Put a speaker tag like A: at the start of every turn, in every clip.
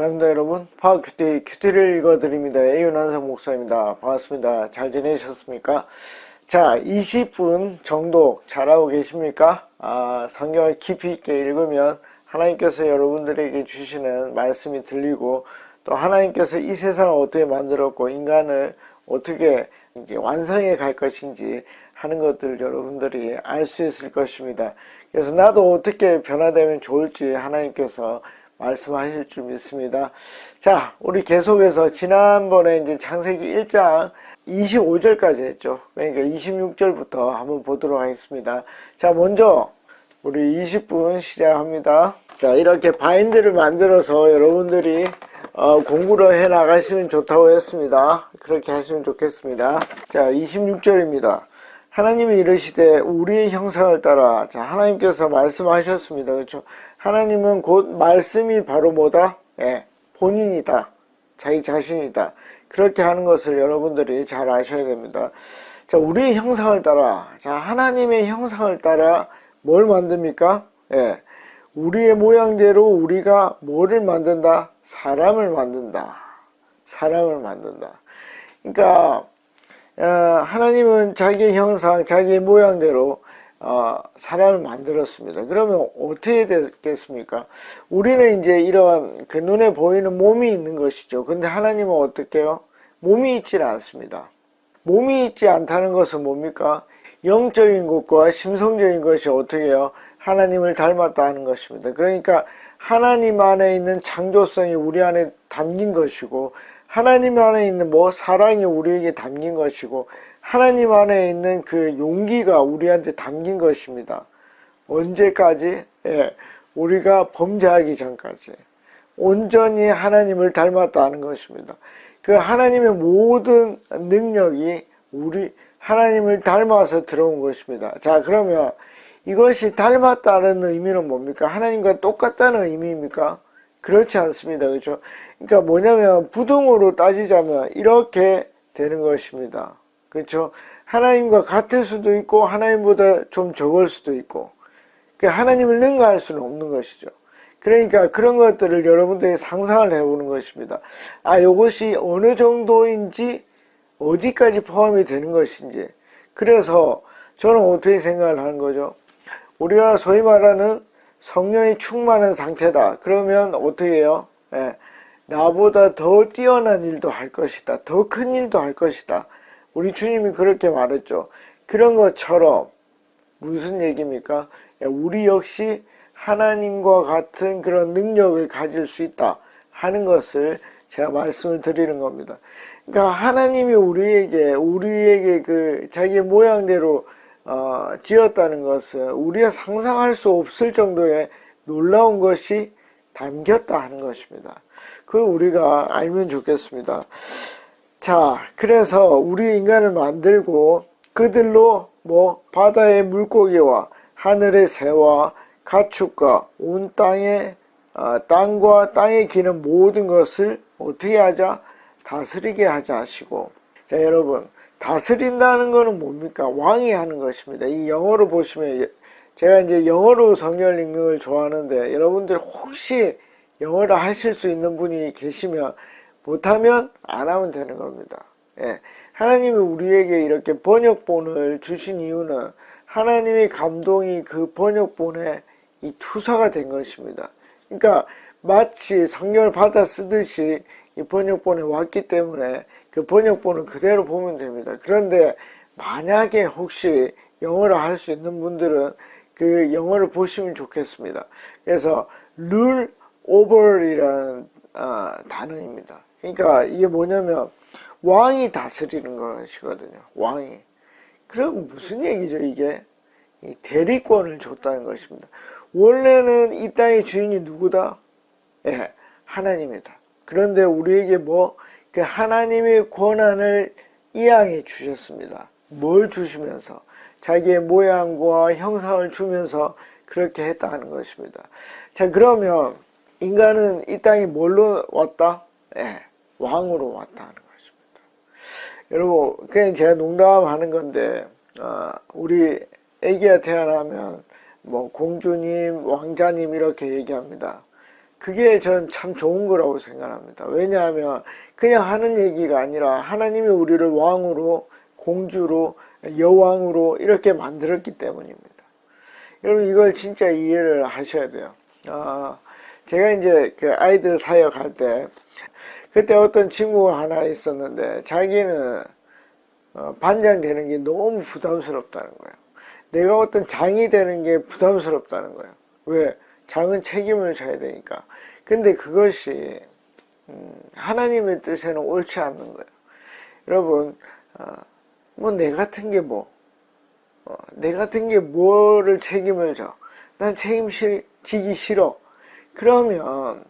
A: 사랑합니다 여러분. 큐티를 읽어드립니다. A윤한성 목사입니다. 반갑습니다. 잘 지내셨습니까? 자, 20분 정도 잘하고 계십니까? 성경을 깊이 있게 읽으면 하나님께서 여러분들에게 주시는 말씀이 들리고, 또 하나님께서 이 세상을 어떻게 만들었고 인간을 어떻게 이제 완성해 갈 것인지 하는 것들을 여러분들이 알 수 있을 것입니다. 그래서 나도 어떻게 변화되면 좋을지 하나님께서 말씀하실 줄 믿습니다. 자, 우리 계속해서 지난번에 이제 창세기 1장 25절까지 했죠. 그러니까 26절부터 한번 보도록 하겠습니다. 자, 먼저 우리 20분 시작합니다. 자, 이렇게 바인드를 만들어서 여러분들이 공부를 해 나가시면 좋다고 했습니다. 그렇게 하시면 좋겠습니다. 자, 26절입니다. 하나님이 이르시되 우리의 형상을 따라. 자, 하나님께서 말씀하셨습니다. 그렇죠? 하나님은 곧 말씀이 바로 뭐다? 본인이다. 자기 자신이다. 그렇게 하는 것을 여러분들이 잘 아셔야 됩니다. 자, 우리의 형상을 따라. 자, 하나님의 형상을 따라 뭘 만듭니까? 우리의 모양대로 우리가 뭐를 만든다? 사람을 만든다. 사람을 만든다. 그러니까 하나님은 자기의 형상, 자기의 모양대로 사람을 만들었습니다. 그러면 어떻게 됐겠습니까? 우리는 이제 이러한 그 눈에 보이는 몸이 있는 것이죠. 근데 하나님은 어떻게 해요? 몸이 있질 않습니다. 몸이 있지 않다는 것은 뭡니까? 영적인 것과 심성적인 것이 어떻게 해요? 하나님을 닮았다 하는 것입니다. 그러니까 하나님 안에 있는 창조성이 우리 안에 담긴 것이고, 하나님 안에 있는 사랑이 우리에게 담긴 것이고, 하나님 안에 있는 그 용기가 우리한테 담긴 것입니다. 언제까지? 우리가 범죄하기 전까지 온전히 하나님을 닮았다 하는 것입니다. 그 하나님의 모든 능력이 우리 하나님을 닮아서 들어온 것입니다. 자, 그러면 이것이 닮았다는 의미는 뭡니까? 하나님과 똑같다는 의미입니까? 그렇지 않습니다. 그렇죠? 그러니까 뭐냐면 부등호로 따지자면 이렇게 되는 것입니다. 그렇죠? 하나님과 같을 수도 있고 하나님보다 좀 적을 수도 있고, 하나님을 능가할 수는 없는 것이죠. 그러니까 그런 것들을 여러분들이 상상을 해보는 것입니다. 이것이 어느 정도인지, 어디까지 포함이 되는 것인지. 그래서 저는 어떻게 생각을 하는 거죠? 우리가 소위 말하는 성령이 충만한 상태다. 그러면 어떻게 해요? 나보다 더 뛰어난 일도 할 것이다. 더 큰 일도 할 것이다. 우리 주님이 그렇게 말했죠. 그런 것처럼 무슨 얘기입니까? 우리 역시 하나님과 같은 그런 능력을 가질 수 있다 하는 것을 제가 말씀을 드리는 겁니다. 그러니까 하나님이 우리에게 그 자기의 모양대로 지었다는 것은 우리가 상상할 수 없을 정도의 놀라운 것이 담겼다 하는 것입니다. 그걸 우리가 알면 좋겠습니다. 자, 그래서 우리 인간을 만들고 그들로 바다의 물고기와 하늘의 새와 가축과 온 땅과 땅에 기는 모든 것을 어떻게 하자? 다스리게 하자 하시고. 자, 여러분, 다스린다는 것은 뭡니까? 왕이 하는 것입니다. 이 영어로 보시면, 제가 이제 영어로 성경을 읽는 걸 좋아하는데, 여러분들 혹시 영어를 하실 수 있는 분이 계시면 못하면 안 하면 되는 겁니다. 하나님이 우리에게 이렇게 번역본을 주신 이유는 하나님의 감동이 그 번역본에 이 투사가 된 것입니다. 그러니까 마치 성경을 받아 쓰듯이 이 번역본에 왔기 때문에 그 번역본을 그대로 보면 됩니다. 그런데 만약에 혹시 영어를 할 수 있는 분들은 그 영어를 보시면 좋겠습니다. 그래서 rule over이라는 단어입니다. 그러니까 이게 뭐냐면 왕이 다스리는 것이거든요. 왕이. 그럼 무슨 얘기죠? 이게 이 대리권을 줬다는 것입니다. 원래는 이 땅의 주인이 누구다? 하나님이다. 그런데 우리에게 그 하나님의 권한을 이양해 주셨습니다. 뭘 주시면서? 자기의 모양과 형상을 주면서 그렇게 했다는 것입니다. 자, 그러면 인간은 이 땅에 뭘로 왔다? 왕으로 왔다 하는 것입니다. 여러분, 그냥 제가 농담하는 건데, 우리 애기가 태어나면 공주님, 왕자님 이렇게 얘기합니다. 그게 전 참 좋은 거라고 생각합니다. 왜냐하면 그냥 하는 얘기가 아니라 하나님이 우리를 왕으로, 공주로, 여왕으로 이렇게 만들었기 때문입니다. 여러분 이걸 진짜 이해를 하셔야 돼요. 제가 이제 그 아이들 사역할 때 그때 어떤 친구가 하나 있었는데 자기는 반장 되는 게 너무 부담스럽다는 거예요. 내가 어떤 장이 되는 게 부담스럽다는 거예요. 왜? 장은 책임을 져야 되니까. 근데 그것이 하나님의 뜻에는 옳지 않는 거예요. 여러분 뭐 내 같은 게 내 같은 게 뭐를 책임을 져? 난 책임지기 싫어. 그러면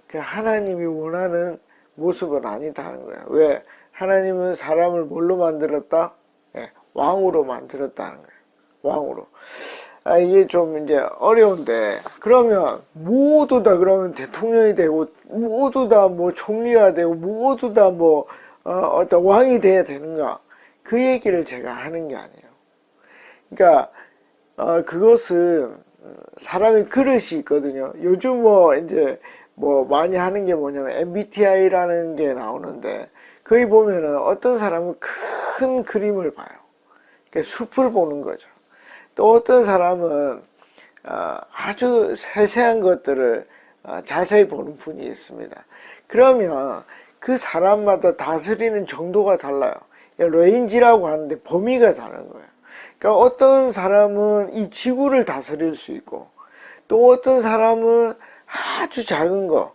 A: 그 하나님이 원하는 모습은 아니다는 거예요. 왜? 하나님은 사람을 뭘로 만들었다? 왕으로 만들었다는 거예요. 왕으로. 이게 좀 이제 어려운데, 그러면 모두 다 그러면 대통령이 되고, 모두 다 뭐 총리가 되고, 모두 다 뭐, 어떤 왕이 돼야 되는가? 그 얘기를 제가 하는 게 아니에요. 그러니까, 그것은 사람의 그릇이 있거든요. 요즘 뭐 이제 뭐 많이 하는 게 뭐냐면 MBTI라는 게 나오는데, 거기 보면은 어떤 사람은 큰 그림을 봐요. 그러니까 숲을 보는 거죠. 또 어떤 사람은 아주 세세한 것들을 자세히 보는 분이 있습니다. 그러면 그 사람마다 다스리는 정도가 달라요. 레인지라고 하는데 범위가 다른 거예요. 그러니까 어떤 사람은 이 지구를 다스릴 수 있고, 또 어떤 사람은 아주 작은 거,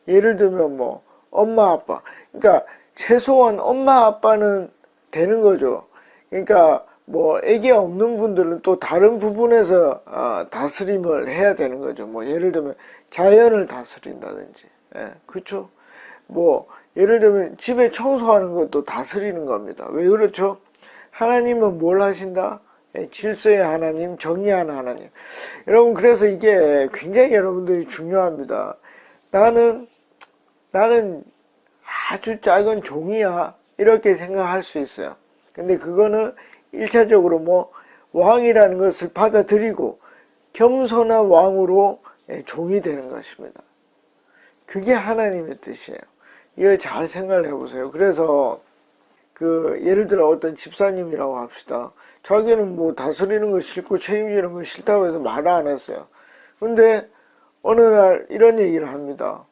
A: 예를 들면 뭐 엄마 아빠, 그러니까 최소한 엄마 아빠는 되는 거죠. 그러니까 뭐 애기 없는 분들은 또 다른 부분에서 다스림을 해야 되는 거죠. 뭐 예를 들면 자연을 다스린다든지, 그렇죠? 뭐 예를 들면 집에 청소하는 것도 다스리는 겁니다. 왜 그렇죠? 하나님은 뭘 하신다? 질서의 하나님, 정의하는 하나님. 여러분, 그래서 이게 굉장히 여러분들이 중요합니다. 나는 아주 작은 종이야, 이렇게 생각할 수 있어요. 근데 그거는 1차적으로 뭐 왕이라는 것을 받아들이고 겸손한 왕으로 종이 되는 것입니다. 그게 하나님의 뜻이에요. 이걸 잘 생각을 해보세요. 그래서 그 예를 들어 어떤 집사님이라고 합시다. 자기는 뭐 다스리는 거 싫고 책임지는 거 싫다고 해서 말을 안 했어요. 근데 어느 날 이런 얘기를 합니다.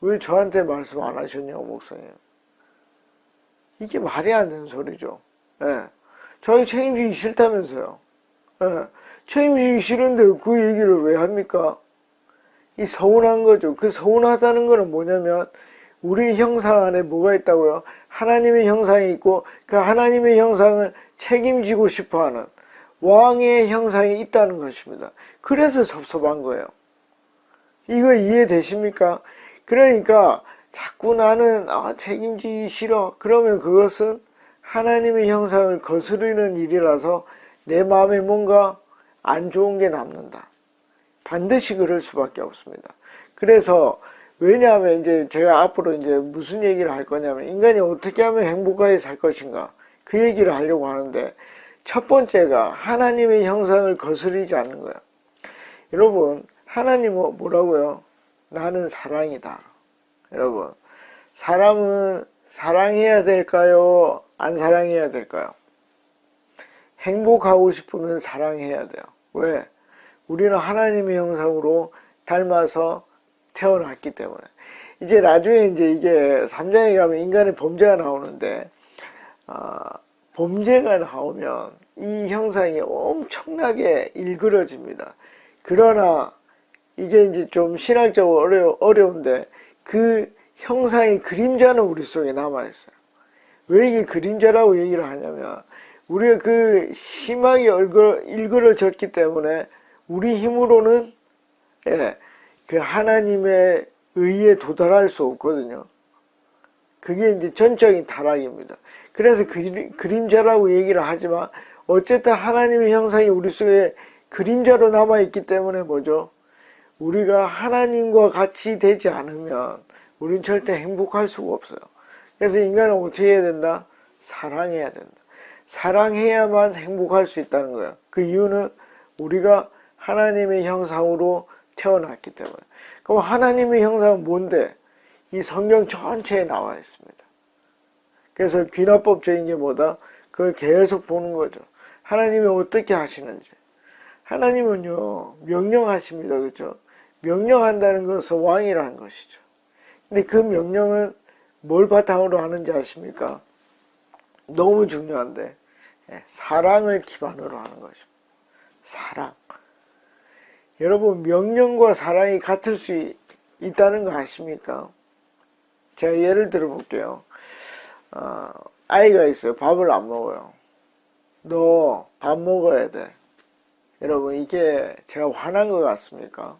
A: 왜 저한테 말씀 안 하셨냐고, 목사님. 이게 말이 안 되는 소리죠. 자기 책임지기 싫다면서요. 책임지기 싫은데 그 얘기를 왜 합니까? 이 서운한 거죠. 그 서운하다는 거는 뭐냐면 우리 형상 안에 뭐가 있다고요? 하나님의 형상이 있고 그 하나님의 형상을 책임지고 싶어하는 왕의 형상이 있다는 것입니다. 그래서 섭섭한 거예요. 이거 이해되십니까? 그러니까 자꾸 나는 책임지기 싫어. 그러면 그것은 하나님의 형상을 거스르는 일이라서 내 마음에 뭔가 안 좋은 게 남는다. 반드시 그럴 수밖에 없습니다. 그래서 왜냐하면 이제 제가 앞으로 이제 무슨 얘기를 할 거냐면 인간이 어떻게 하면 행복하게 살 것인가 그 얘기를 하려고 하는데 첫 번째가 하나님의 형상을 거스르지 않는 거예요. 여러분 하나님은 뭐라고요? 나는 사랑이다. 여러분 사람은 사랑해야 될까요? 안 사랑해야 될까요? 행복하고 싶으면 사랑해야 돼요. 왜? 우리는 하나님의 형상으로 닮아서 태어났기 때문에. 이제 나중에 이제 이게 3장에 가면 인간의 범죄가 나오는데, 범죄가 나오면 이 형상이 엄청나게 일그러집니다. 그러나 이게 이제 좀 신학적으로 어려운데 그 형상의 그림자는 우리 속에 남아있어요. 왜 이게 그림자라고 얘기를 하냐면 우리가 그 심하게 일그러졌기 때문에 우리 힘으로는 그 하나님의 의에 도달할 수 없거든요. 그게 이제 전적인 타락입니다. 그래서 그림자라고 얘기를 하지만 어쨌든 하나님의 형상이 우리 속에 그림자로 남아있기 때문에 뭐죠? 우리가 하나님과 같이 되지 않으면 우린 절대 행복할 수가 없어요. 그래서 인간은 어떻게 해야 된다? 사랑해야 된다. 사랑해야만 행복할 수 있다는 거예요. 그 이유는 우리가 하나님의 형상으로 태어났기 때문에. 그럼 하나님의 형상은 뭔데? 이 성경 전체에 나와 있습니다. 그래서 귀납법적인 게 뭐다? 그걸 계속 보는 거죠. 하나님이 어떻게 하시는지. 하나님은요, 명령하십니다. 그렇죠? 명령한다는 것은 왕이라는 것이죠. 근데 그 명령은 뭘 바탕으로 하는지 아십니까? 너무 중요한데, 사랑을 기반으로 하는 것입니다. 사랑. 여러분, 명령과 사랑이 같을 수 있다는 거 아십니까? 제가 예를 들어 볼게요. 아이가 있어요. 밥을 안 먹어요. 너 밥 먹어야 돼. 여러분, 이게 제가 화난 것 같습니까?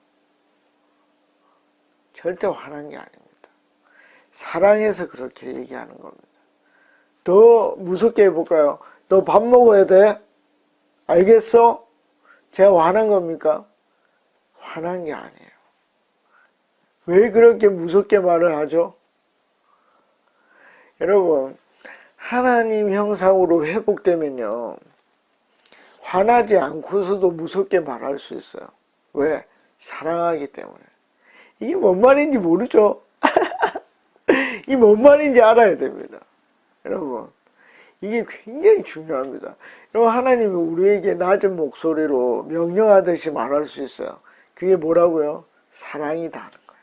A: 절대 화난 게 아닙니다. 사랑해서 그렇게 얘기하는 겁니다. 더 무섭게 해볼까요? 너 밥 먹어야 돼? 알겠어? 제가 화난 겁니까? 화난 게 아니에요. 왜 그렇게 무섭게 말을 하죠? 여러분, 하나님 형상으로 회복되면요, 화나지 않고서도 무섭게 말할 수 있어요. 왜? 사랑하기 때문에. 이게 뭔 말인지 모르죠? 이게 뭔 말인지 알아야 됩니다. 여러분, 이게 굉장히 중요합니다. 여러분, 하나님이 우리에게 낮은 목소리로 명령하듯이 말할 수 있어요. 그게 뭐라고요? 사랑이다 하는 거예요.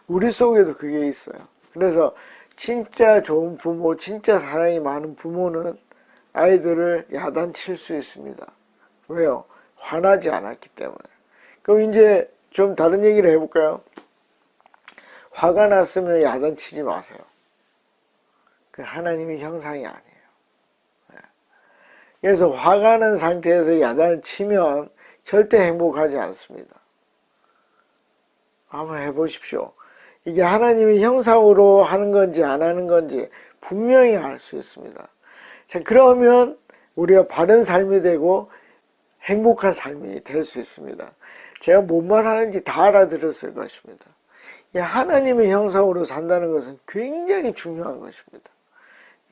A: 우리 속에도 그게 있어요. 그래서 진짜 좋은 부모, 진짜 사랑이 많은 부모는 아이들을 야단칠 수 있습니다. 왜요? 화나지 않았기 때문에. 그럼 이제 좀 다른 얘기를 해볼까요? 화가 났으면 야단치지 마세요. 그 하나님의 형상이 아니에요. 그래서 화가 난 상태에서 야단을 치면 절대 행복하지 않습니다. 한번 해보십시오. 이게 하나님의 형상으로 하는 건지 안 하는 건지 분명히 알 수 있습니다. 자, 그러면 우리가 바른 삶이 되고 행복한 삶이 될 수 있습니다. 제가 뭔 말하는지 다 알아들었을 것입니다. 하나님의 형상으로 산다는 것은 굉장히 중요한 것입니다.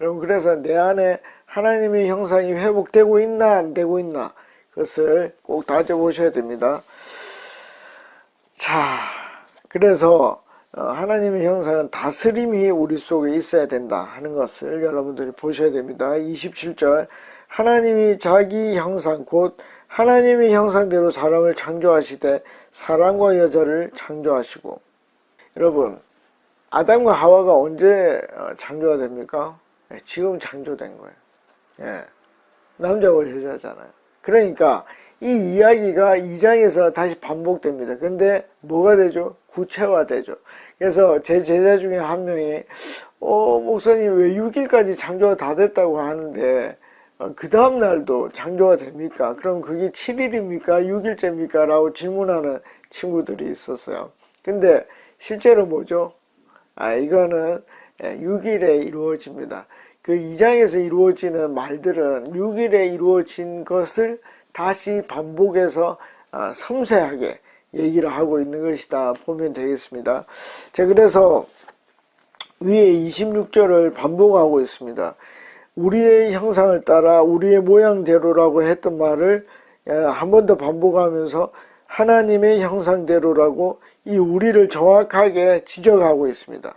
A: 여러분, 그래서 내 안에 하나님의 형상이 회복되고 있나 안 되고 있나 그것을 꼭 따져보셔야 됩니다. 자, 그래서 하나님의 형상은 다스림이 우리 속에 있어야 된다 하는 것을 여러분들이 보셔야 됩니다. 27절, 하나님이 자기 형상 곧 하나님의 형상대로 사람을 창조하시되 사람과 여자를 창조하시고. 여러분, 아담과 하와가 언제 창조가 됩니까? 지금 창조된 거예요. 예. 남자와 여자잖아요. 그러니까 이 이야기가 2장에서 다시 반복됩니다. 근데 뭐가 되죠? 구체화되죠. 그래서 제 제자 중에 한 명이 목사님 왜 6일까지 창조가 다 됐다고 하는데 그 다음 날도 창조가 됩니까? 그럼 그게 7일입니까? 6일째입니까? 라고 질문하는 친구들이 있었어요. 근데 실제로 뭐죠? 이거는 6일에 이루어집니다. 그 2장에서 이루어지는 말들은 6일에 이루어진 것을 다시 반복해서 섬세하게 얘기를 하고 있는 것이다 보면 되겠습니다. 자, 그래서 위에 26절을 반복하고 있습니다. 우리의 형상을 따라 우리의 모양대로라고 했던 말을 한 번 더 반복하면서 하나님의 형상대로라고 이 우리를 정확하게 지적하고 있습니다.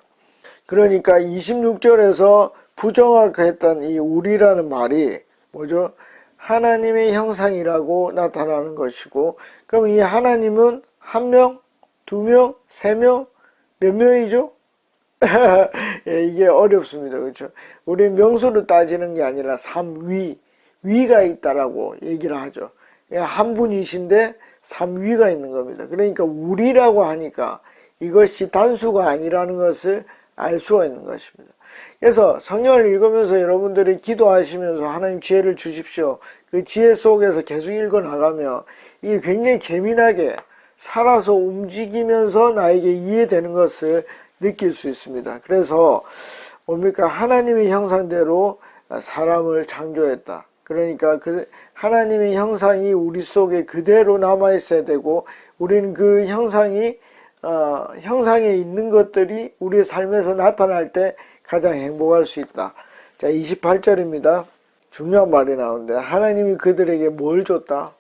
A: 그러니까 26절에서 부정확했던 이 우리라는 말이 뭐죠? 하나님의 형상이라고 나타나는 것이고, 그럼 이 하나님은 한 명, 두 명, 세 명, 몇 명이죠? 이게 어렵습니다. 그렇죠? 우리 명수로 따지는 게 아니라 위가 있다라고 얘기를 하죠. 한 분이신데 3위가 있는 겁니다. 그러니까 우리라고 하니까 이것이 단수가 아니라는 것을 알 수가 있는 것입니다. 그래서 성경을 읽으면서 여러분들이 기도하시면서 하나님 지혜를 주십시오. 그 지혜 속에서 계속 읽어 나가면 이게 굉장히 재미나게 살아서 움직이면서 나에게 이해되는 것을 느낄 수 있습니다. 그래서 뭡니까? 하나님의 형상대로 사람을 창조했다. 그러니까 그 하나님의 형상이 우리 속에 그대로 남아 있어야 되고, 우리는 그 형상에 있는 것들이 우리의 삶에서 나타날 때 가장 행복할 수 있다. 자, 28절입니다. 중요한 말이 나오는데, 하나님이 그들에게 뭘 줬다?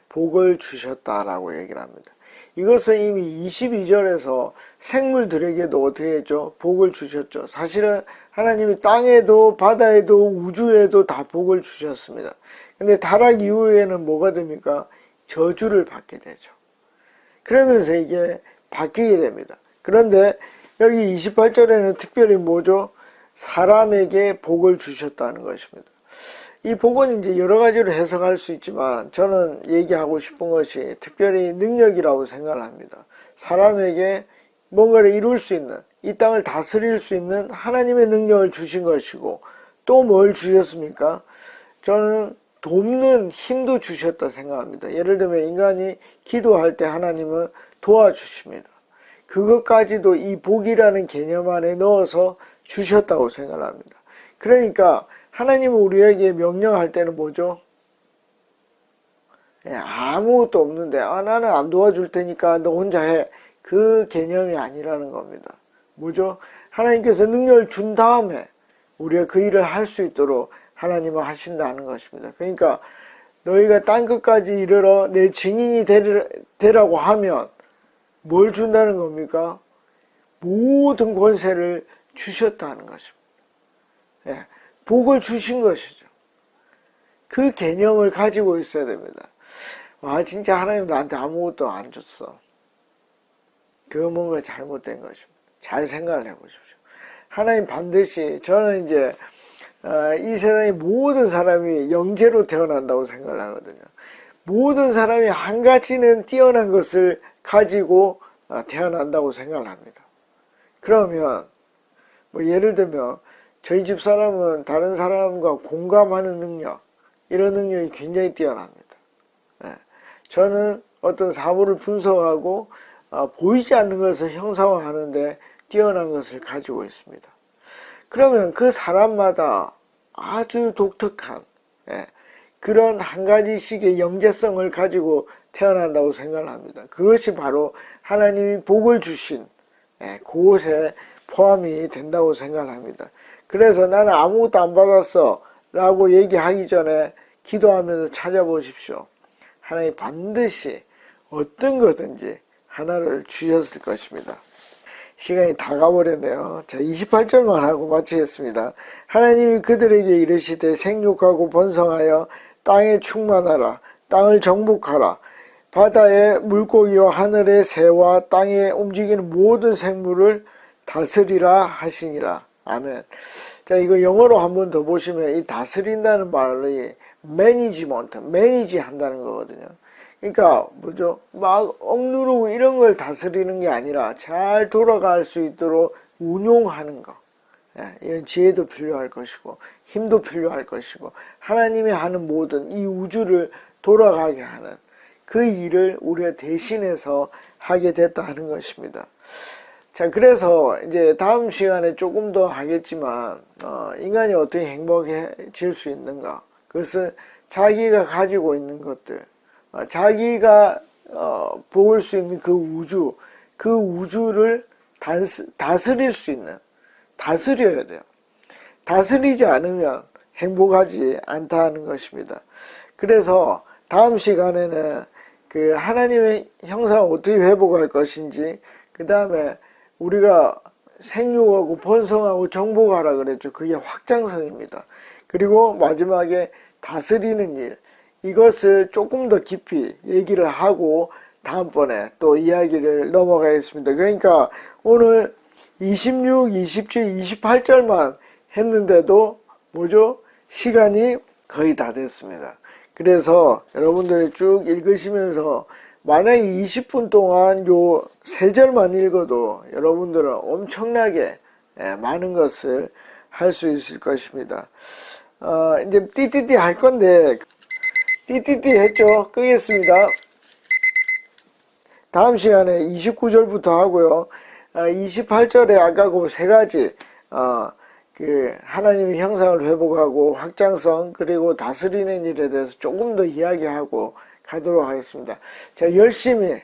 A: 복을 주셨다라고 얘기를 합니다. 이것은 이미 22절에서 생물들에게도 어떻게 했죠? 복을 주셨죠. 사실은 하나님이 땅에도 바다에도 우주에도 다 복을 주셨습니다. 근데 타락 이후에는 뭐가 됩니까? 저주를 받게 되죠. 그러면서 이게 바뀌게 됩니다. 그런데 여기 28절에는 특별히 뭐죠? 사람에게 복을 주셨다는 것입니다. 이 복은 이제 여러 가지로 해석할 수 있지만 저는 얘기하고 싶은 것이 특별히 능력이라고 생각을 합니다. 사람에게 뭔가를 이룰 수 있는, 이 땅을 다스릴 수 있는 하나님의 능력을 주신 것이고, 또 뭘 주셨습니까? 저는 돕는 힘도 주셨다 생각합니다. 예를 들면 인간이 기도할 때 하나님은 도와주십니다. 그것까지도 이 복이라는 개념 안에 넣어서 주셨다고 생각을 합니다. 그러니까 하나님은 우리에게 명령할 때는 뭐죠? 아무것도 없는데 나는 안 도와줄 테니까 너 혼자 해. 그 개념이 아니라는 겁니다. 뭐죠? 하나님께서 능력을 준 다음에 우리가 그 일을 할 수 있도록 하나님은 하신다는 것입니다. 그러니까 너희가 땅끝까지 이르러 내 증인이 되라고 하면 뭘 준다는 겁니까? 모든 권세를 주셨다는 것입니다. 예, 복을 주신 것이죠. 그 개념을 가지고 있어야 됩니다. 와, 진짜 하나님 나한테 아무것도 안 줬어. 그거 뭔가 잘못된 것입니다. 잘 생각을 해보십시오. 하나님 반드시, 저는 이제 이 세상의 모든 사람이 영재로 태어난다고 생각을 하거든요. 모든 사람이 한 가지는 뛰어난 것을 가지고 태어난다고 생각을 합니다. 그러면 뭐 예를 들면 저희 집 사람은 다른 사람과 공감하는 능력, 이런 능력이 굉장히 뛰어납니다. 저는 어떤 사물을 분석하고 보이지 않는 것을 형상화하는데 뛰어난 것을 가지고 있습니다. 그러면 그 사람마다 아주 독특한 그런 한 가지씩의 영재성을 가지고 태어난다고 생각을 합니다. 그것이 바로 하나님이 복을 주신 그곳에 포함이 된다고 생각을 합니다. 그래서 나는 아무것도 안 받았어 라고 얘기하기 전에 기도하면서 찾아보십시오. 하나님이 반드시 어떤 거든지 하나를 주셨을 것입니다. 시간이 다 가버렸네요. 자, 28절만 하고 마치겠습니다. 하나님이 그들에게 이르시되 생육하고 번성하여 땅에 충만하라. 땅을 정복하라. 바다의 물고기와 하늘의 새와 땅에 움직이는 모든 생물을 다스리라 하시니라. 아멘. 자, 이거 영어로 한 번 더 보시면 이 다스린다는 말이 매니지먼트, 매니지 한다는 거거든요. 그러니까 뭐죠? 막 억누르고 이런 걸 다스리는 게 아니라 잘 돌아갈 수 있도록 운용하는 거. 이런 지혜도 필요할 것이고 힘도 필요할 것이고 하나님이 하는 모든 이 우주를 돌아가게 하는 그 일을 우리가 대신해서 하게 됐다 하는 것입니다. 자, 그래서 이제 다음 시간에 조금 더 하겠지만 인간이 어떻게 행복해질 수 있는가? 그것은 자기가 가지고 있는 것들, 자기가 볼 수 있는 그 우주, 그 우주를 다스릴 수 있는, 다스려야 돼요. 다스리지 않으면 행복하지 않다는 것입니다. 그래서 다음 시간에는 그 하나님의 형상을 어떻게 회복할 것인지, 그 다음에 우리가 생육하고 번성하고 정복하라 그랬죠. 그게 확장성입니다. 그리고 마지막에 다스리는 일, 이것을 조금 더 깊이 얘기를 하고 다음번에 또 이야기를 넘어가겠습니다. 그러니까 오늘 26, 27, 28절만 했는데도 뭐죠? 시간이 거의 다 됐습니다. 그래서 여러분들이 쭉 읽으시면서 만약에 20분 동안 요 3절만 읽어도 여러분들은 엄청나게 많은 것을 할 수 있을 것입니다. 이제 띠띠띠 할 건데 띠띠띠 했죠? 끄겠습니다. 다음 시간에 29절부터 하고요. 28절에 아까 그 3가지 그 하나님의 형상을 회복하고 확장성 그리고 다스리는 일에 대해서 조금 더 이야기하고 가도록 하겠습니다. 자, 열심히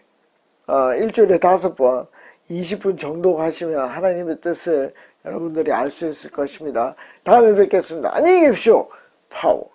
A: 일주일에 5번 20분 정도 하시면 하나님의 뜻을 여러분들이 알 수 있을 것입니다. 다음에 뵙겠습니다. 안녕히 계십시오. 파워.